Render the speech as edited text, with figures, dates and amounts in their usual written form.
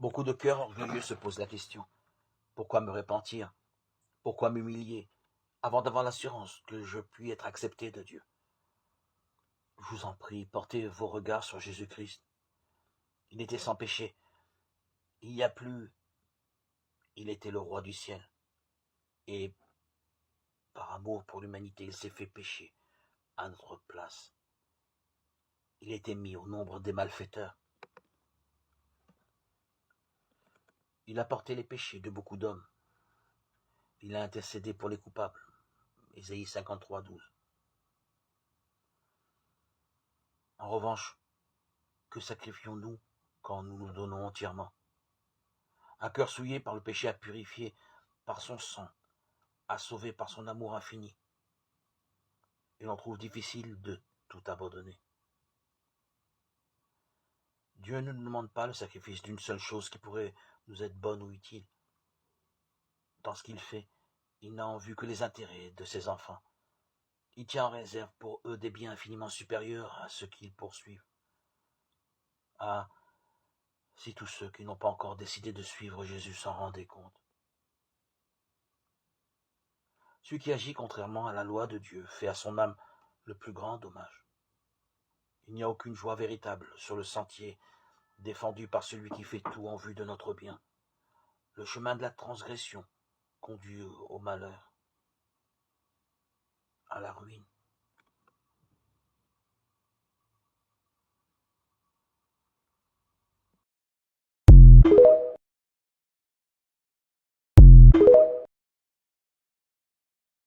Beaucoup de cœurs orgueilleux se posent la question. Pourquoi me repentir? Pourquoi m'humilier avant d'avoir l'assurance que je puis être accepté de Dieu? Je vous en prie, portez vos regards sur Jésus-Christ. Il était sans péché. Il y a plus, il était le roi du ciel. Et par amour pour l'humanité, il s'est fait pécher à notre place. Il était mis au nombre des malfaiteurs. Il a porté les péchés de beaucoup d'hommes. Il a intercédé pour les coupables. Ésaïe 53, 12. En revanche, que sacrifions-nous quand nous nous donnons entièrement? Un cœur souillé par le péché a purifié par son sang, a sauvé par son amour infini. Et l'on trouve difficile de tout abandonner. Dieu ne nous demande pas le sacrifice d'une seule chose qui pourrait nous être bonne ou utile. Dans ce qu'il fait, il n'a en vue que les intérêts de ses enfants. Il tient en réserve pour eux des biens infiniment supérieurs à ceux qu'ils poursuivent. Ah, si tous ceux qui n'ont pas encore décidé de suivre Jésus s'en rendaient compte. Celui qui agit contrairement à la loi de Dieu fait à son âme le plus grand dommage. Il n'y a aucune joie véritable sur le sentier défendu par celui qui fait tout en vue de notre bien. Le chemin de la transgression conduit au malheur, à la ruine.